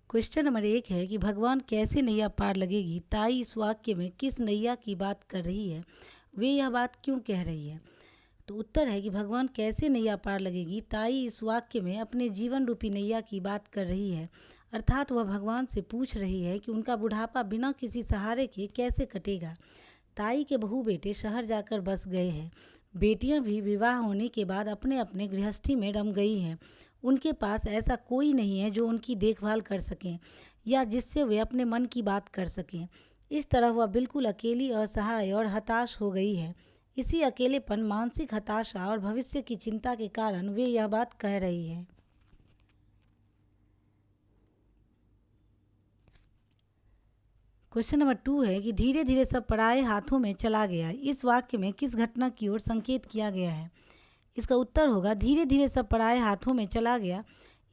Question number 1 है कि भगवान कैसे नैया पार लगेगी। ताई इस वाक्य में किस नैया की बात कर रही है, वे यह बात क्यों कह रही है। तो उत्तर है कि भगवान कैसे नैया पार लगेगी। ताई इस वाक्य में अपने जीवन रूपी नैया की बात कर रही है, अर्थात वह भगवान से पूछ रही है कि उनका बुढ़ापा बिना किसी सहारे के कैसे कटेगा। ताई के बहू बेटे शहर जाकर बस गए हैं। बेटियां भी विवाह होने के बाद अपने अपने गृहस्थी में रम गई हैं। उनके पास ऐसा कोई नहीं है जो उनकी देखभाल कर सकें या जिससे वे अपने मन की बात कर सकें। इस तरह वह बिल्कुल अकेली, असहाय और हताश हो गई है। इसी अकेलेपन, मानसिक हताशा और भविष्य की चिंता के कारण वे यह बात कह रही है। क्वेश्चन नंबर 2 है कि धीरे धीरे सब पराये हाथों में चला गया। इस वाक्य में किस घटना की ओर संकेत किया गया है। इसका उत्तर होगा धीरे धीरे सब पराये हाथों में चला गया।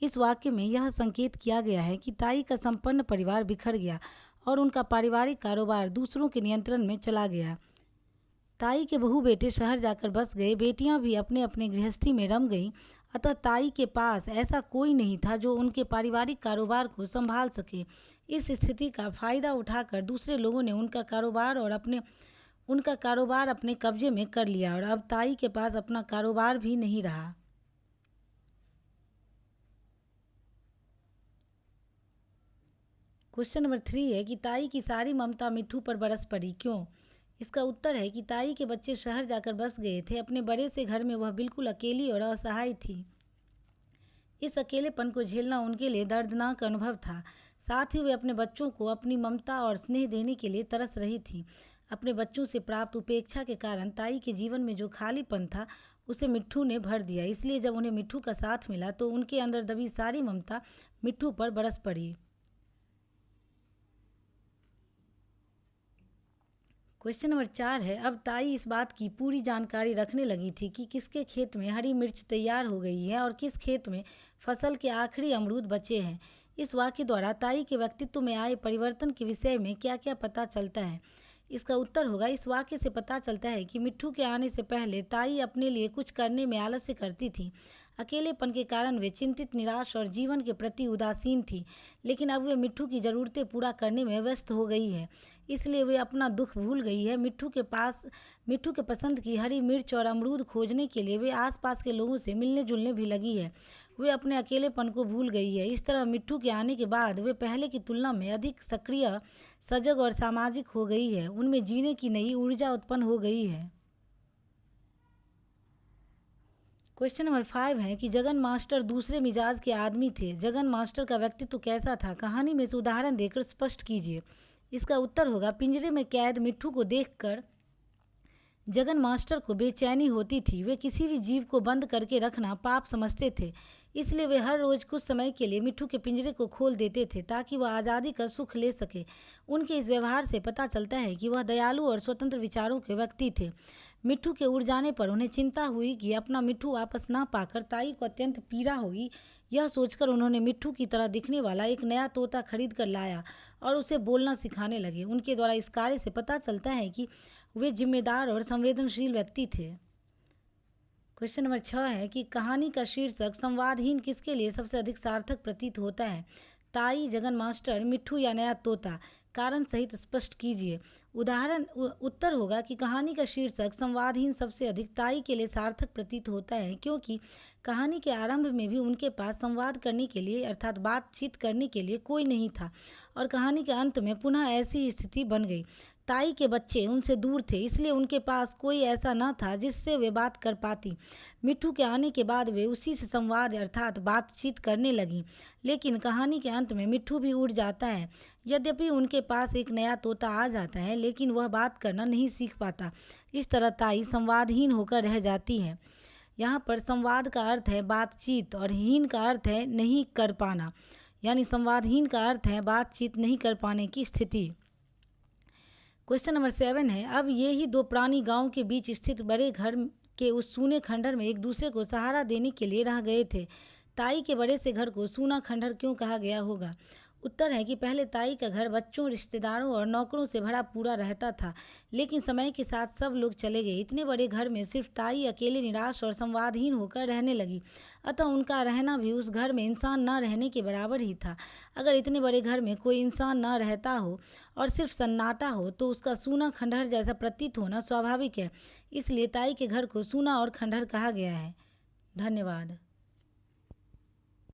इस वाक्य में यह संकेत किया गया है कि ताई का संपन्न परिवार बिखर गया और उनका पारिवारिक कारोबार दूसरों के नियंत्रण में चला गया। ताई के बहू बेटे शहर जाकर बस गए। बेटियां भी अपने अपने गृहस्थी में रम गईं। अतः ताई के पास ऐसा कोई नहीं था जो उनके पारिवारिक कारोबार को संभाल सके। इस स्थिति का फायदा उठाकर दूसरे लोगों ने उनका कारोबार अपने कब्जे में कर लिया और अब ताई के पास अपना कारोबार भी नहीं रहा। क्वेश्चन नंबर 3 है कि ताई की सारी ममता मिट्ठू पर बरस पड़ी, क्यों। इसका उत्तर है कि ताई के बच्चे शहर जाकर बस गए थे। अपने बड़े से घर में वह बिल्कुल अकेली और असहाय थी। इस अकेलेपन को झेलना उनके लिए दर्दनाक अनुभव था। साथ ही वे अपने बच्चों को अपनी ममता और स्नेह देने के लिए तरस रही थी। अपने बच्चों से प्राप्त उपेक्षा के कारण ताई के जीवन में जो खालीपन था उसे मिट्ठू ने भर दिया। इसलिए जब उन्हें मिट्ठू का साथ मिला तो उनके अंदर दबी सारी ममता मिट्ठू पर बरस पड़ी। क्वेश्चन नंबर 4 है, अब ताई इस बात की पूरी जानकारी रखने लगी थी कि किसके खेत में हरी मिर्च तैयार हो गई है और किस खेत में फसल के आखिरी अमरूद बचे हैं। इस वाक्य द्वारा ताई के व्यक्तित्व में आए परिवर्तन के विषय में क्या क्या पता चलता है। इसका उत्तर होगा इस वाक्य से पता चलता है कि मिट्ठू के आने से पहले ताई अपने लिए कुछ करने में आलस्य करती थी। अकेलेपन के कारण वे चिंतित, निराश और जीवन के प्रति उदासीन थी। लेकिन अब वे मिट्ठू की ज़रूरतें पूरा करने में व्यस्त हो गई है, इसलिए वे अपना दुख भूल गई है। मिट्ठू के पसंद की हरी मिर्च और अमरूद खोजने के लिए वे आसपास के लोगों से मिलने जुलने भी लगी है। वे अपने अकेलेपन को भूल गई है। इस तरह मिट्ठू के आने के बाद वे पहले की तुलना में अधिक सक्रिय, सजग और सामाजिक हो गई है। उनमें जीने की नई ऊर्जा उत्पन्न हो गई है। क्वेश्चन नंबर 5 है कि जगन मास्टर दूसरे मिजाज के आदमी थे। जगन मास्टर का व्यक्तित्व कैसा था, कहानी में से उदाहरण देकर स्पष्ट कीजिए। इसका उत्तर होगा पिंजरे में कैद मिट्ठू को देखकर जगन मास्टर को बेचैनी होती थी। वे किसी भी जीव को बंद करके रखना पाप समझते थे। इसलिए वे हर रोज़ कुछ समय के लिए मिट्ठू के पिंजरे को खोल देते थे ताकि वह आज़ादी का सुख ले सके। उनके इस व्यवहार से पता चलता है कि वह दयालु और स्वतंत्र विचारों के व्यक्ति थे। मिट्ठू के उड़ जाने पर उन्हें चिंता हुई कि अपना मिट्ठू वापस ना पाकर ताई को अत्यंत पीड़ा होगी। यह सोचकर उन्होंने मिट्ठू की तरह दिखने वाला एक नया तोता खरीद कर लाया और उसे बोलना सिखाने लगे। उनके द्वारा इस कार्य से पता चलता है कि वे जिम्मेदार और संवेदनशील व्यक्ति थे। क्वेश्चन नंबर 6 है कि कहानी का शीर्षक संवादहीन किसके लिए सबसे अधिक सार्थक प्रतीत होता है। ताई, जगन मास्टर, मिट्ठू या नया तोता। कारण सहित स्पष्ट कीजिए। उत्तर होगा कि कहानी का शीर्षक संवादहीन सबसे अधिक ताई के लिए सार्थक प्रतीत होता है, क्योंकि कहानी के आरंभ में भी उनके पास संवाद करने के लिए अर्थात बातचीत करने के लिए कोई नहीं था और कहानी के अंत में पुनः ऐसी स्थिति बन गई। ताई के बच्चे उनसे दूर थे, इसलिए उनके पास कोई ऐसा न था जिससे वे बात कर पाती। मिट्ठू के आने के बाद वे उसी से संवाद अर्थात बातचीत करने लगीं। लेकिन कहानी के अंत में मिट्ठू भी उड़ जाता है। यद्यपि उनके पास एक नया तोता आ जाता है, लेकिन वह बात करना नहीं सीख पाता। इस तरह ताई संवादहीन होकर रह जाती है। यहाँ पर संवाद का अर्थ है बातचीत और हीन का अर्थ है नहीं कर पाना, यानी संवादहीन का अर्थ है बातचीत नहीं कर पाने की स्थिति। क्वेश्चन नंबर 7 है, अब ये ही दो प्राणी गांव के बीच स्थित बड़े घर के उस सूने खंडहर में एक दूसरे को सहारा देने के लिए रह गए थे। ताई के बड़े से घर को सूना खंडहर क्यों कहा गया होगा। उत्तर है कि पहले ताई का घर बच्चों, रिश्तेदारों और नौकरों से भरा पूरा रहता था, लेकिन समय के साथ सब लोग चले गए। इतने बड़े घर में सिर्फ ताई अकेले निराश और संवादहीन होकर रहने लगी। अतः उनका रहना भी उस घर में इंसान न रहने के बराबर ही था। अगर इतने बड़े घर में कोई इंसान न रहता हो और सिर्फ सन्नाटा हो तो उसका सूना खंडहर जैसा प्रतीत होना स्वाभाविक है। इसलिए ताई के घर को सूना और खंडहर कहा गया है। धन्यवाद।